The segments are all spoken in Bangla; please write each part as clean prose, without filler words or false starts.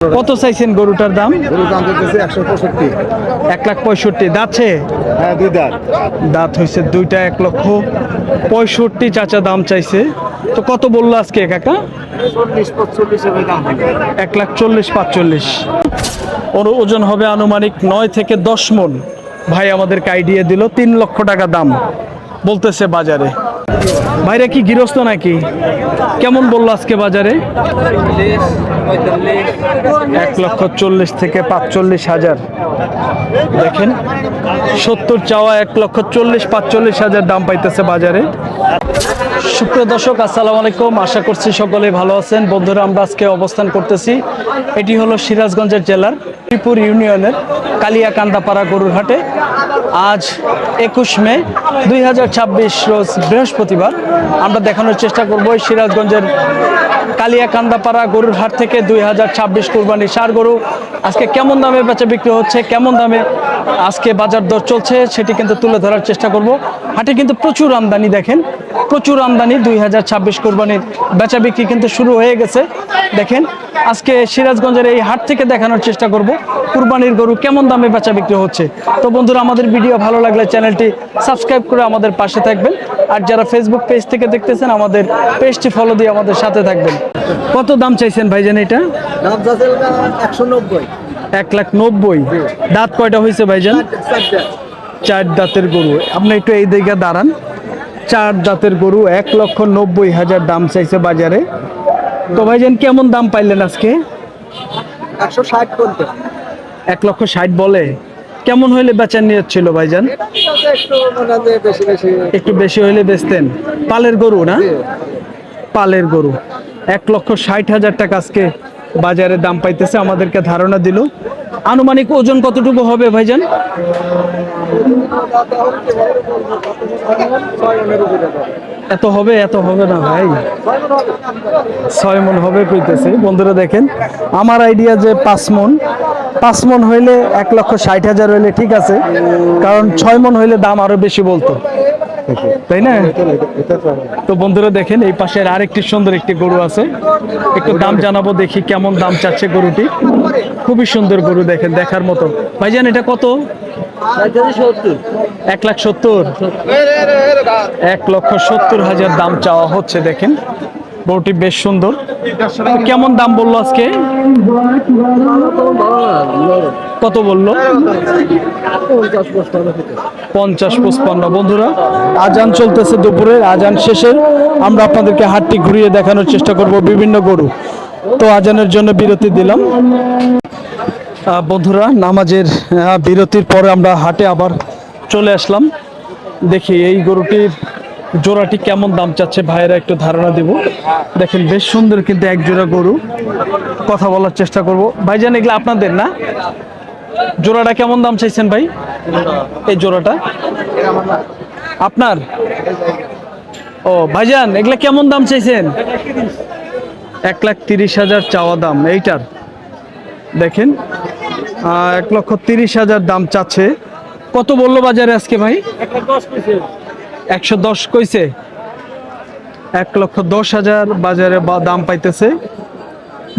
কত চাইছেন গরুটার দাম? গরুর দাম দিতেছে 165। 1,65,000 দাঁতছে? হ্যাঁ, দুই দাঁত। দাঁত হয়েছে দুইটা, 1,65,000 চাচা দাম চাইছে। তো কত বললো আজকে কাকা? 40-45 দাম হবে। 1,40,45,000। ওর ওজন হবে আনুমানিক 9 থেকে 10 মণ। ভাই আমাদেরকে আইডিয়া দিল 3 লক্ষ টাকা দাম বলতেছে বাজারে। ভাইরা কি গৃহস্থ নাকি? কেমন বললো আজকে বাজারে? 1,40,000 থেকে 45,000। দেখেন 70 চাওয়া, 1,40,000-45,000 দাম পাইতেছে বাজারে। সুপ্রিয় দর্শক, আসসালামু আলাইকুম। আশা করছি সকলে ভালো আছেন। বন্ধুরা, আমরা আজকে অবস্থান করতেছি, এটি হলো সিরাজগঞ্জের জেলার শ্রীপুর ইউনিয়নের কালিয়াকান্দাপাড়া গরুর হাটে। আজ 21 মে 2026 রোজ বৃহস্পতিবার। আমরা দেখানোর চেষ্টা করব এই সিরাজগঞ্জের কালিয়াকান্দাপাড়া গরুর হাট থেকে 2026 কুরবানির ষাঁড় গরু আজকে কেমন দামে বেচা বিক্রি হচ্ছে, কেমন দামে আজকে বাজার দর চলছে, সেটি কিন্তু তুলে ধরার চেষ্টা করব। হাটে কিন্তু প্রচুর আমদানি, দেখেন প্রচুর আমদানি। 2026 কুরবানির বেচা বিক্রি কিন্তু শুরু হয়ে গেছে। দেখেন আজকে সিরাজগঞ্জের এই হাট থেকে দেখানোর চেষ্টা করব কুরবানির গরু কেমন দামে বেচা বিক্রি হচ্ছে। তো বন্ধুরা, আমাদের ভিডিও ভালো লাগলে চ্যানেলটি সাবস্ক্রাইব করে আমাদের পাশে থাকবেন। আর যারা ফেসবুক পেজ থেকে দেখতেছেন, আমাদের পেজটি ফলো দিয়ে আমাদের সাথে থাকবেন। কত দাম চাইছেন ভাইজান এটা? দাম যাচ্ছে 190। 1,90,000। দাঁত কয়টা হয়েছে ভাইজান? 4 দাঁতের গরু। আপনি একটু এই দিকে দাঁড়ান। 4 দাঁতের গরু, 1,90,000 দাম চাইছে বাজারে। তো ভাইজান কেমন দাম পাইলেন আজকে? 160 বলতে। 1,60,000 বলে। কেমন হইলে বেচা নিয়ে ছিল ভাইজান? একটু বেশি হইলে বেচতেন। পালের গরু না? পালের গরু। 1,60,000 টাকা আজকে বাজারে দাম পাইতেছে, আমাদেরকে ধারণা দিল। আনুমানিক ওজন কতটুকু হবে ভাইজান? এত হবে? এত হবে না ভাই, 6 মণ হবে কইতেছে। বন্ধুরা দেখেন, আমার আইডিয়া যে 5 মণ, 5 মণ হইলে 1,60,000 হইলে ঠিক আছে, কারণ 6 মণ হইলে দাম আরো বেশি বলতো, তাই না? তো বন্ধুরা দেখেন, এই পাশের আরেকটি সুন্দর একটি গরু আছে, একটু দাম জানাবো, দেখি কেমন দাম চাচ্ছে গরুটি। খুবই সুন্দর গরু, দেখেন দেখার মতো। ভাইজান এটা কত? 1,70,000। 1,70,000 দাম চাওয়া হচ্ছে। দেখেন গরুটি বেশ সুন্দর। কেমন দাম বললো আজকে? কত বললো? 50-55। বন্ধুরা, আজান চলতেছে, দুপুরের আজান শেষে আমরা আপনাদেরকে হাটটি ঘুরিয়ে দেখানোর চেষ্টা করব বিভিন্ন গরু। তো আজানের জন্য বিরতি দিলাম। বন্ধুরা, নামাজের বিরতির পরে আমরা হাটে আবার চলে আসলাম। দেখি এই গরুটির জোড়াটি কেমন দাম চাচ্ছে, ভাইয়েরা একটু ধারণা দিব। দেখেন বেশ সুন্দর কিন্তু এক জোড়া গরু। কথা বলার চেষ্টা করব। ভাইজান এগুলো আপনাদের না? জোড়াটা কেমন দাম চাইছেন ভাই? এই জোড়াটা আপনার? ও ভাইজান, এগুলা কেমন দাম চাইছেন? 1,30,000 চাওয়া দাম এইটার। দেখেন 1,30,000 দাম চাচ্ছে। কত বললো বাজারে আজকে ভাই? 110 কইছে। 1,10,000 বাজারে দাম পাইতেছে।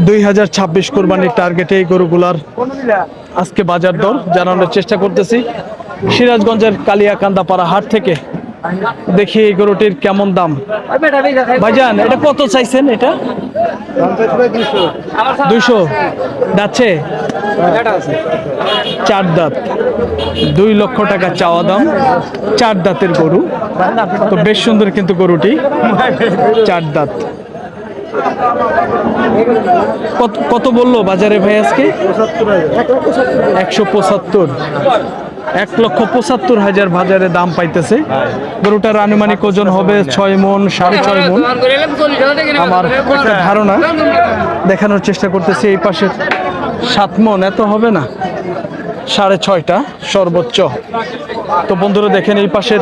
2026 কোরবানির টার্গেটে এই গরুগুলার আজকে বাজার দর জানানোর চেষ্টা করতেছি সিরাজগঞ্জের কালিয়াকান্দাপাড়া হাট থেকে। দেখি এই গরুটির কেমন দাম। ভাইজান এটা কত চাইছেন? এটা 200 যাচ্ছে। 4 দাঁত, 2 লক্ষ টাকা চাওয়া দাম। 4 দাঁতের গরু। তো বেশ সুন্দর কিন্তু গরুটি, 4 দাঁত। কত বললো বাজারে ভাই আজকে? 175। 1,75,000 বাজারে দাম পাইতেছে। গরুটার আনুমানিক ওজন হবে 6 মণ, 6.5 মণ আমার একটা ধারণা। দেখানোর চেষ্টা করতেছি। এই পাশে 7 মণ, এত হবে না, 6.5টা সর্বোচ্চ। তো বন্ধুরা দেখেন, এই পাশের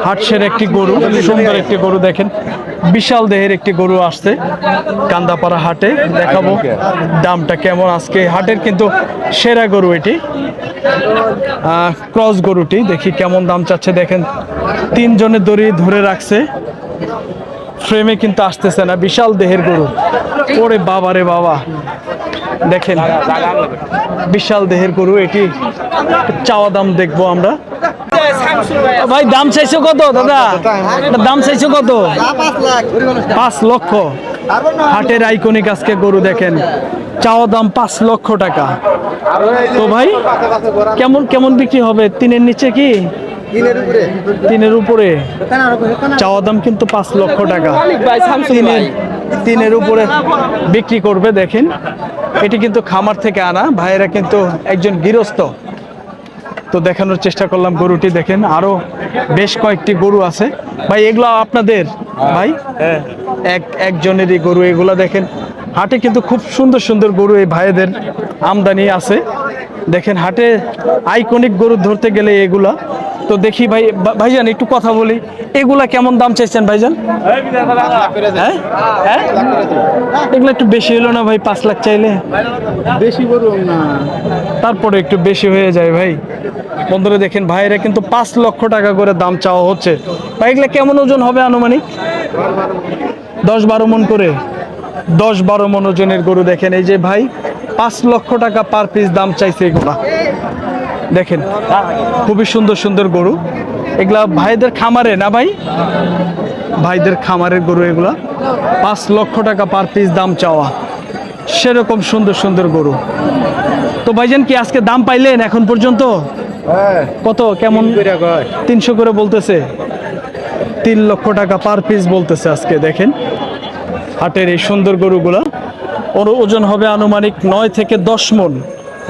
হাটসের একটি গরু, সুন্দর একটি গরু, দেখেন বিশাল দেহের একটি গরু আসছে কান্দাপাড়া হাটে। দেখাবো দামটা কেমন আজকে। হাটের কিন্তু সেরা গরু এটি, ক্রস গরুটি। দেখি কেমন দাম চাচ্ছে। দেখেন 3 জনের দড়ি ধরে রাখছে, ফ্রেমে কিন্তু আসতেছে না। বিশাল দেহের গরু। ওরে বাবা রে বাবা, দেখেন বিশাল দেহের গরু, এটি চাওয়া দাম দেখবো আমরা। ভাই দাম চাইছো কত দাদা? এটার দাম চাইছো কত? 5 লক্ষ। হাটের আইকনিক আজকে গরু দেখেন, চাওয়া দাম 5 লক্ষ টাকা। তো ভাই কেমন কেমন বিক্রি হবে? 3-এর নিচে কি? 3-এর উপরে। চাওয়া দাম কিন্তু 5 লক্ষ টাকা। 3-এর উপরে বিক্রি করবে। দেখেন এটি কিন্তু খামার থেকে আনা, ভাইয়েরা কিন্তু একজন গৃহস্থ। তো দেখানোর চেষ্টা করলাম গরুটি। দেখেন আরো বেশ কয়েকটি গরু আছে ভাই, এগুলো আপনাদের ভাই? একজনেরই গরু এগুলা। দেখেন হাটে কিন্তু খুব সুন্দর সুন্দর গরু এই ভাইদের আমদানি আছে। দেখেন হাটে আইকনিক গরু ধরতে গেলে এগুলা। তো দেখি ভাই, ভাইজান একটু কথা বলি, এগুলা কেমন দাম চাইছেন ভাইজান? হ্যাঁ হ্যাঁ, এগুলো একটু বেশি হলো না ভাই? 5 লাখ চাইলে বেশি গরু না, তারপরে একটু বেশি হয়ে যায় ভাই। বন্ধুরা দেখেন ভাইয়েরা কিন্তু 5 লক্ষ টাকা করে দাম চাওয়া হচ্ছে। ভাই এগুলা কেমন ওজন হবে আনুমানিক? 10-12 মন করে। 10-12 মন ওজনের গরু। দেখেন এই যে ভাই 5 লক্ষ টাকা পার পিস দাম চাইছে এগুলা। দেখেন খুবই সুন্দর সুন্দর গরু এগুলা, ভাইদের খামারে না ভাই? ভাইদের খামারের গরু এগুলা। 5 লক্ষ টাকা পার পিস দাম চাওয়া, সেরকম সুন্দর সুন্দর গরু। তো ভাইজান কি আজকে দাম পাইলেন এখন পর্যন্ত? কত কেমন? 300 করে বলতেছে। 3 লক্ষ টাকা পার পিস বলতেছে আজকে। দেখেন হাটের এই সুন্দর গরুগুলা, ওর ওজন হবে আনুমানিক 9 থেকে 10 মন।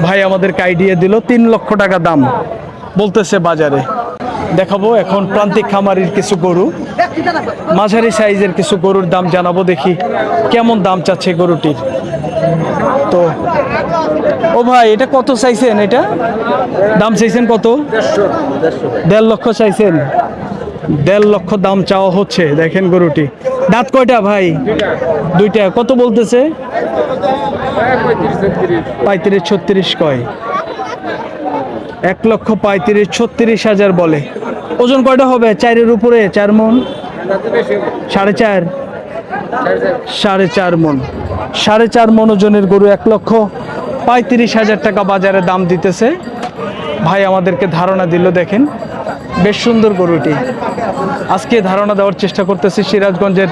ভাই আমাদেরকে আইডিয়া দিল 3 লক্ষ টাকা দাম বলতেছে বাজারে। দেখাবো এখন প্রান্তিক খামারির কিছু গরু, মাঝারি সাইজের কিছু গরুর দাম জানাবো, দেখি কেমন দাম চাচ্ছে গরুটির। তো ও ভাই এটা কত চাইছেন? এটা দাম চাইছেন কত? 1.5 লক্ষ চাইছেন। 1.5 লক্ষ দাম চাওয়া হচ্ছে। দেখেন গরুটি দাঁত কয়টা ভাই? 2টা। কত বলতেছে? 35-36 কয়। 1,35,36,000 বলে। ওজন কয়টা হবে? 4-এর উপরে? 4 মন? 4.5? 4.5 মন। 4.5 মন ওজনের গরু 1,35,000 টাকা বাজারে দাম দিতেছে। ভাই আমাদেরকে ধারণা দিল। দেখেন বেশ সুন্দর গরুটি। আজকে ধারণা দেওয়ার চেষ্টা করতেছি সিরাজগঞ্জের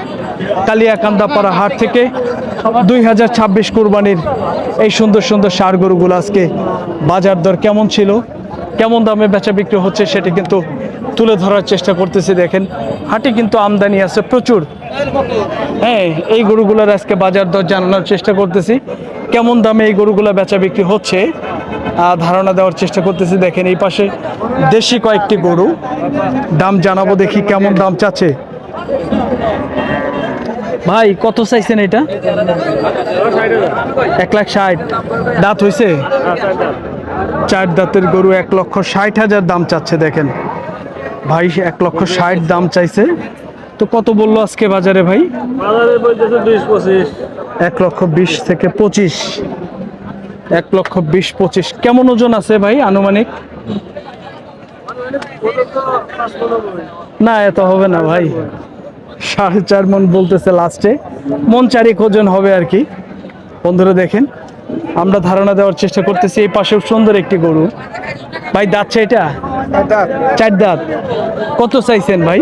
কালিয়াকান্দাপাড়া হাট থেকে 2026 কুরবানির এই সুন্দর সুন্দর ষাঁড় গরুগুলো আজকে বাজার দর কেমন ছিল, কেমন দামে বেচা বিক্রি হচ্ছে সেটি কিন্তু তুলে ধরার চেষ্টা করতেছি। দেখেন হাটে কিন্তু আমদানি আছে প্রচুর। হ্যাঁ, এই গরুগুলোর আজকে বাজার দর জানানোর চেষ্টা করতেছি, কেমন দামে এই গরুগুলো বেচা বিক্রি হচ্ছে ধারণা দেওয়ার চেষ্টা করতেছি। দেখেন এই পাশে দেশি কয়েকটি গরু, দাম জানাবো, দেখি কেমন দাম চাচ্ছে। ভাই কত চাইছেন এটা? 1,60,000। দাঁত হয়েছে? 4 দাঁতের গরু 1,60,000 দাম চাচ্ছে। দেখেন ভাই 1,60,000 দাম চাইছে। তো কত বললো আজকে বাজারে ভাই? বাজারে বলতেছে 20-25। 1,20,000 থেকে 25। 1,20,000-25। কেমন ওজন আছে ভাই আনুমানিক? না এত হবে না ভাই, 4.5 মন বলতেছে লাস্টে, মন 4 ওজন হবে আর কি। বন্ধুরা দেখেন আমরা ধারণা দেওয়ার চেষ্টা করতেছি। এই পাশেও সুন্দর একটি গরু। ভাই দাঁতছে এটা? 4 দাঁত। কত চাইছেন ভাই?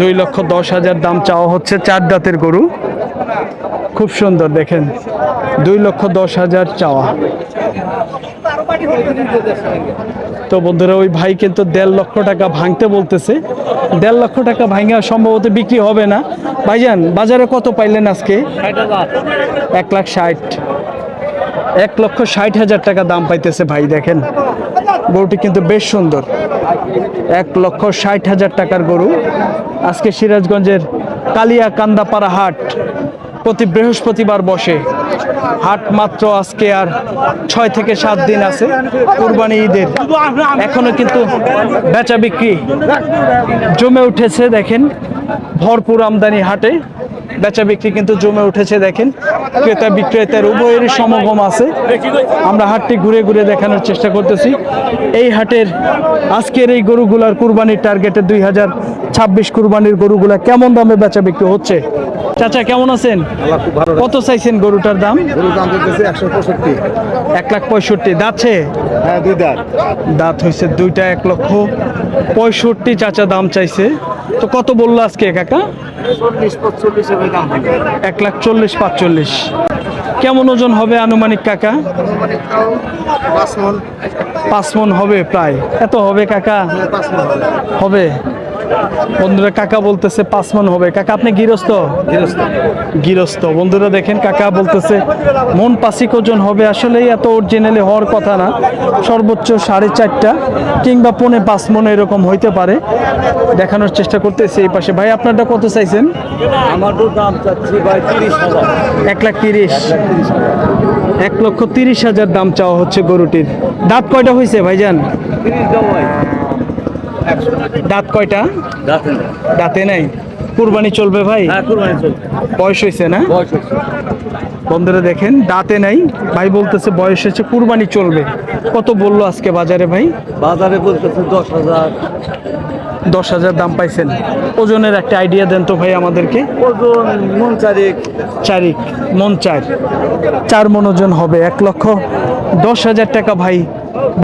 2,10,000 দাম চাওয়া হচ্ছে। 4 দাঁতের গরু, খুব সুন্দর। দেখেন 2,10,000 চাওয়া। তো বন্ধুরা ওই ভাই কিন্তু 1.5 লক্ষ টাকা ভাঙতে বলতেছে। 1.5 লক্ষ টাকা ভাঙা সম্ভবত বিক্রি হবে না। ভাইজান বাজারে কত পাইলেন আজকে? 1,60,000। 1,60,000 টাকা দাম পাইতেছে ভাই। দেখেন গরুটি কিন্তু বেশ সুন্দর। 1,60,000 টাকার গরু আজকে সিরাজগঞ্জের কালিয়াকান্দাপাড়া হাট প্রতি বৃহস্পতিবার বসে। হাট মাত্র আজকে আর 6 থেকে 7 দিন আছে কুরবানি ঈদের। এখনো কিন্তু বেচা বিক্রি জমে উঠেছে। দেখেন ভরপুর আমদানি হাটে, বেচা বিক্রি কিন্তু জমে উঠেছে। দেখেন ক্রেতা বিক্রেতার উভয়েরই সমাগম আছে। আমরা হাটটি ঘুরে ঘুরে দেখানোর চেষ্টা করতেছি। এই হাটের আজকের এই গরুগুলার কুরবানির টার্গেটে 2026 কুরবানির গরুগুলা কেমন দামে বেচা বিক্রি হচ্ছে চাচা কেমন আছেন? আল্লাহ খুব ভালো কত চাইছেন গরুটার দাম? গরুর দাম দিতেছে 165। 1,65,000 দাঁতছে? হ্যাঁ, 2 দাঁত। দাঁত হয়েছে দুইটা, 1,65,000 চাচা দাম চাইছে। তো কত বললো আজকে কাকা? 40-45 এর দাম হবে। 1,40,45,000। কেমন ওজন হবে আনুমানিক কাকা? 5 মণ। 5 মণ হবে প্রায়। এত হবে কাকা? 5 মণ হবে। বন্ধুরা কাকা বলতেছে 5 মণ হবে। কাকা আপনি গৃহস্থ? গৃহস্থ। বন্ধুরা দেখেন কাকা বলতেছে মন পাসিক ওজন হবে। আসলেই এত অরিজিনালি হওয়ার কথা না, সর্বোচ্চ 4.5 কিংবা 5.5 মণ এরকম হইতে পারে। দেখানোর চেষ্টা করতেছি এই পাশে। ভাই আপনারটা কত চাইছেন? আমার তো দাম চাচ্ছি ভাই 30,000। 1,30,000। 1,30,000 দাম চাওয়া হচ্ছে গরুটির। দাঁত কয়টা হয়েছে ভাইজান? 30 দাম ভাই। দাঁত কয়টা? দাঁত নেই। দাঁতে নাই। কুরবানি চলবে ভাই? হ্যাঁ, কুরবানি চলবে। বয়স হয়েছে না? বয়স হচ্ছে। বন্ধুরা দেখেন দাঁতে নাই, ভাই বলতেছে বয়স হয়েছে, কুরবানি চলবে। কত বললো আজকে বাজারে ভাই? বাজারে বলতেছে 10,000। 10,000 দাম পাইছেন। ওজনের একটা আইডিয়া দেন তো ভাই আমাদেরকে। ওজন মন চারিক। চারিক মন 4 মণ ওজন হবে। 1,10,000 টাকা ভাই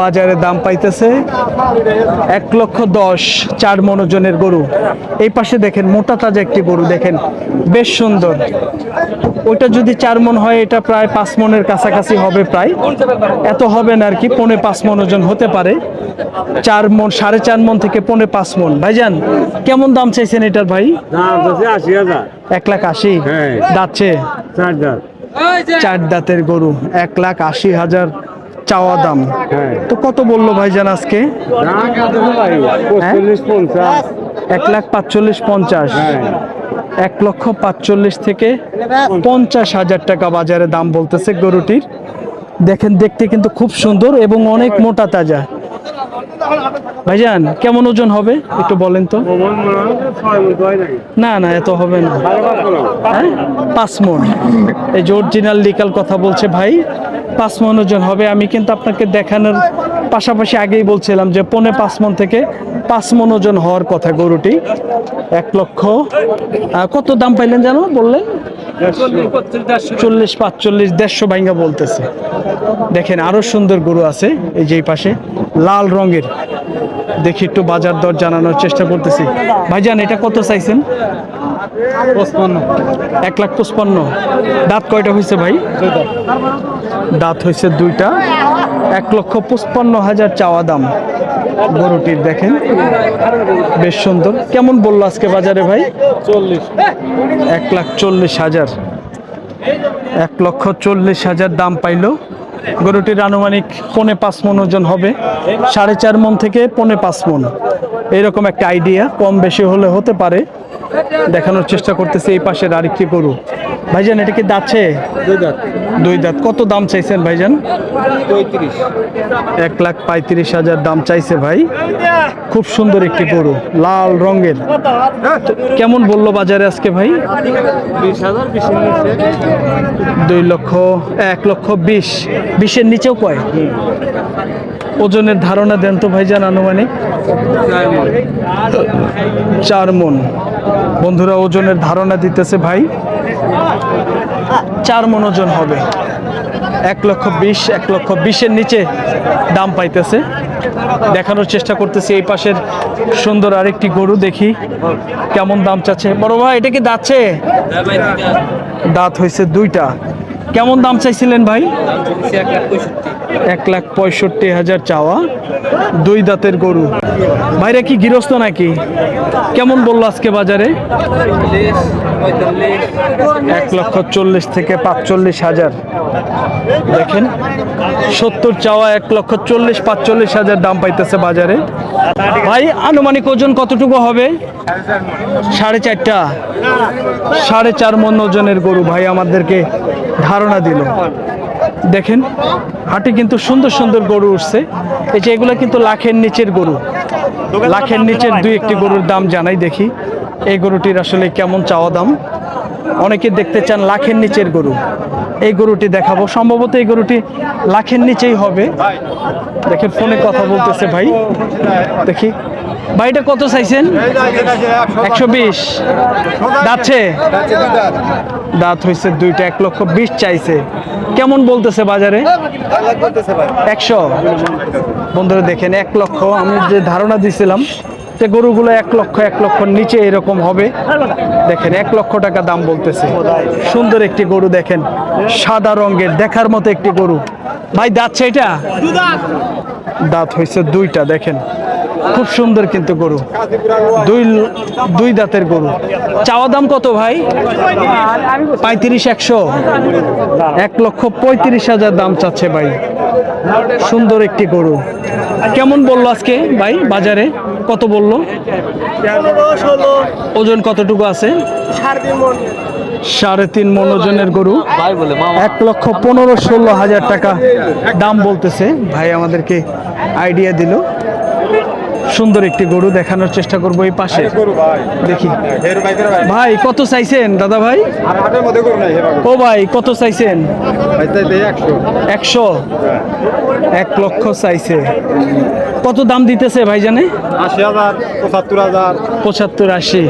বাজারে দাম পাইতেছে। 1,10,000 4 মণ ওজনের গরু। এই পাশে দেখেন মোটা তাজা একটি গরু, দেখেন বেশ সুন্দর। ওইটা যদি 4 মণ হয় এটা প্রায় 5 মণের কাছাকাছি হবে প্রায়। এত হবে না আর কি, 5.5 মণ ওজন হতে পারে। 4 মণ, 4.5 মণ থেকে 5.5 মণ। ভাইজান কেমন দাম চাইছেন এটার ভাই? দাম চাচ্ছি 80,000। 1,80,000। হ্যাঁ। দাঁতছে? 4 দাঁত। 4 দাঁতের গরু, 1,80,000 চাওয়া দাম। হ্যাঁ। তো কত বললো ভাইজান আজকে? দাম চাচ্ছি ভাই 45-50। 1,45,50,000। হ্যাঁ। 1,45,000 থেকে 50,000 টাকা বাজারে দাম বলতেছে গরুটির। দেখেন দেখতে কিন্তু খুব সুন্দর এবং অনেক মোটা তাজা। ভাইজান কেমন ওজন হবে একটু বলেন তো? না না, এত হবে না। হ্যাঁ, 5 মণ। এই যে অরিজিনাল লিকাল কথা বলছে ভাই, 5 মণ ওজন হবে। আমি কিন্তু আপনাকে দেখানোর পাশাপাশি আগেই বলছিলাম যে 5.5 মণ থেকে 5 মণ ওজন হওয়ার কথা গরুটি। 1,00,000 কত দাম পাইলেন জানো বললেন? 40-45, 150 ভাইঙ্গা বলতেছে। দেখেন আরো সুন্দর গরু আছে এই যে এই পাশে, লাল রঙের। দেখি একটু বাজার দর জানানোর চেষ্টা করতেছি। ভাইজান এটা কত চাইছেন? 1,55,000। দাঁত কয়টা হয়েছে ভাই? দাঁত হয়েছে দুইটা। 1,55,000 চাওয়া দাম গরুটির। দেখেন বেশ সুন্দর। কেমন বললো আজকে বাজারে ভাই? 1,40,000। 1,40,000 দাম পাইলো। গরুটির আনুমানিক 5.5 মণ ওজন হবে। 4.5 মণ থেকে 5.5 মণ এরকম একটা আইডিয়া, কম বেশি হলে হতে পারে। দেখানোর চেষ্টা করতেছি এই পাশের আরেকটি গরু। ভাইজান এটা কি দাঁতছে? 2 দাঁত। 2 দাঁত। কত দাম চাইছেন ভাইজান? 35। 1,35,000 দাম চাইছে ভাই। খুব সুন্দর একটি গরু, লাল রঙের। কেমন বললো বাজারে আজকে ভাই? 20,000 বেশি নিচ্ছে। 1,20,000। 20-এর নিচেও কয়? ওজনের ধারণা দেন তো ভাইজান আনুমানিক? 4 মণ। বন্ধুরা ওজনের ধারণা দিতেছে ভাই, 4 মণ ওজন হবে। 1,20,000, 1,20,000-এর নিচে দাম পাইতেছে। দেখানোর চেষ্টা করতেছি এই পাশের সুন্দর আরেকটি গরু, দেখি কেমন দাম চাচ্ছে। বড় ভাই এটা কি দাঁতছে? দাঁত হয়েছে দুইটা। কেমন দাম চাইছিলেন ভাই? 1,65,000 চাওয়া। 2 দাঁতের গরু। ভাইরা কি গৃহস্থ নাকি? কেমন বললো আজকে বাজারে? 1,40,000 থেকে 45,000। দেখেন 70 চাওয়া, 1,40,000-45,000 দাম পাইতেছে বাজারে। ভাই আনুমানিক ওজন কতটুকু হবে? 4.5। 4.5 মণ ওজনের গরু ভাই আমাদেরকে ধারণা দিল। দেখেন হাটে কিন্তু সুন্দর সুন্দর গরু উঠছে। এই যে এগুলো কিন্তু লাখের নিচের গরু। লাখের নিচের 2-1টি গরুর দাম জানাই দেখি। এই গরুটির আসলে কেমন চাওয়া দাম? অনেকে দেখতে চান লাখের নিচের গরু। এই গরুটি দেখাবো, সম্ভবত এই গরুটি লাখের নিচেই হবে। দেখেন ফোনে কথা বলতেছে ভাই, দেখি ভাইটা কত চাইছেন? 120। যাচ্ছে দাঁত হয়েছে দুইটা, 1,20,000 চাইছে। কেমন বলতেছে বাজারে? 100। বন্ধুরা দেখেন 1 লক্ষ, আমি যে ধারণা দিছিলাম যে গরুগুলো 1 লক্ষ নিচে এরকম হবে, দেখেন 1 লক্ষ টাকা দাম বলতেছে। সুন্দর একটি গরু দেখেন, সাদা রঙের, দেখার মতো একটি গরু। ভাই দাঁতছে এটা? দাঁত হয়েছে দুইটা, দেখেন খুব সুন্দর কিন্তু গরু, দুই দাঁতের গরু। চাওয়া দাম কত ভাই? 35,100। 1,35,000 দাম চাচ্ছে ভাই। সুন্দর একটি গরু। কেমন বললো আজকে ভাই বাজারে? কত বললো? ওজন কতটুকু আছে? 3.5 মণ ওজনের গরু। 1,15,16,000 টাকা দাম বলতেছে ভাই, আমাদেরকে আইডিয়া দিল। সুন্দর একটি গরু দেখানোর চেষ্টা করবো এই পাশে। দেখি ভাই কত চাইছেন দাদা ভাই? ও ভাই কত চাইছেন? 100। 1 লক্ষ চাইছে। কত দাম দিতেছে ভাই জানে? 80,000, 75,000। 75-80।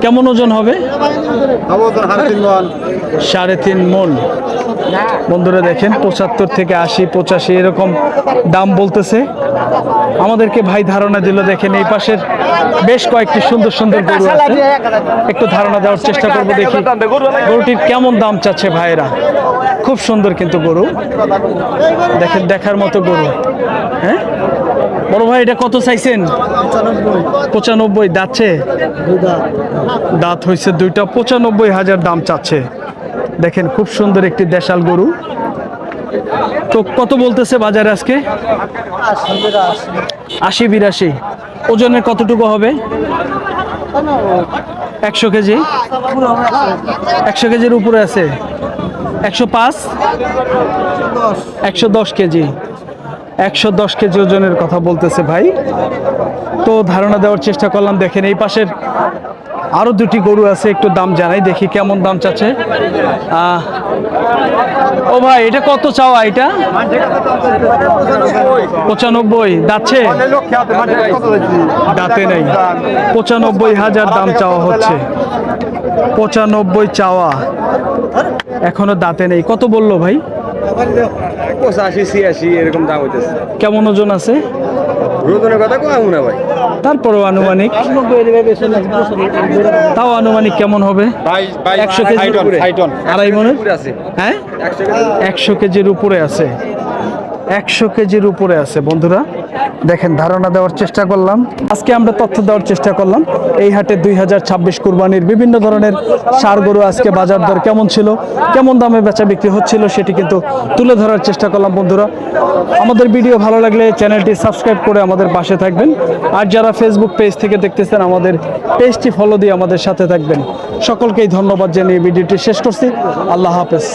কেমন ওজন হবে? 3.5 মণ। বন্ধুরা দেখেন 75 থেকে 80, 85 এরকম দাম বলতেছে। আমাদেরকে ভাই ধারণা দিল। দেখেন এই পাশের বেশ কয়েকটি সুন্দর সুন্দর গরু আছে, একটু ধারণা দেওয়ার চেষ্টা করবো। দেখি গরুটির কেমন দাম চাচ্ছে ভাইরা। খুব সুন্দর কিন্তু গরু, দেখেন দেখার মতো গরু। হ্যাঁ বড় ভাই এটা কত চাইছেন? 95। দাঁতছে? দাঁত হয়েছে দুইটা, 95,000 দাম চাচ্ছে। দেখেন খুব সুন্দর একটি দেশাল গরু। তো কত বলতেছে বাজারে আজকে? 80-82। ওজনের কতটুকু হবে? 100 কেজি। 100 কেজির উপরে আছে। 105, 110 কেজি। 110 কেজি ওজনের কথা বলতেছে ভাই। তো ধারণা দেওয়ার চেষ্টা করলাম। দেখেন এই পাশের আরো দুটি গরু আছে, একটু দাম জানাই, দেখি কেমন দাম চাচ্ছে। ও ভাই এটা কত চাওয়া? এটা 95। দাঁতছে? দাঁতে নেই। 95,000 দাম চাওয়া হচ্ছে। 95 চাওয়া, এখনো দাঁতে নেই। কত বললো ভাই? 85-86 এরকম দাম হইতেছে। কেমন ওজন আছে? ওজনের কথা কম না ভাই, তারপরও আনুমানিক, তাও আনুমানিক কেমন হবে? 100 কেজি, 2.5 মণের আছে। হ্যাঁ 100 কেজির উপরে আছে। 100 কেজির উপরে আছে। বন্ধুরা দেখেন ধারণা দেওয়ার চেষ্টা করলাম। আজকে আমরা তথ্য দেওয়ার চেষ্টা করলাম এই হাটে 2026 কুরবানির বিভিন্ন ধরনের ষাঁড় গরু আজকে বাজার দর কেমন ছিল, কেমন দামে বেচা বিক্রি হচ্ছিল সেটি কিন্তু তুলে ধরার চেষ্টা করলাম। বন্ধুরা আমাদের ভিডিও ভালো লাগলে চ্যানেলটি সাবস্ক্রাইব করে আমাদের পাশে থাকবেন, আর যারা ফেসবুক পেজ থেকে দেখতেছেন আমাদের পেজটি ফলো দিয়ে আমাদের সাথে থাকবেন। সকলকেই ধন্যবাদ জানিয়ে ভিডিওটি শেষ করছি। আল্লাহ হাফেজ।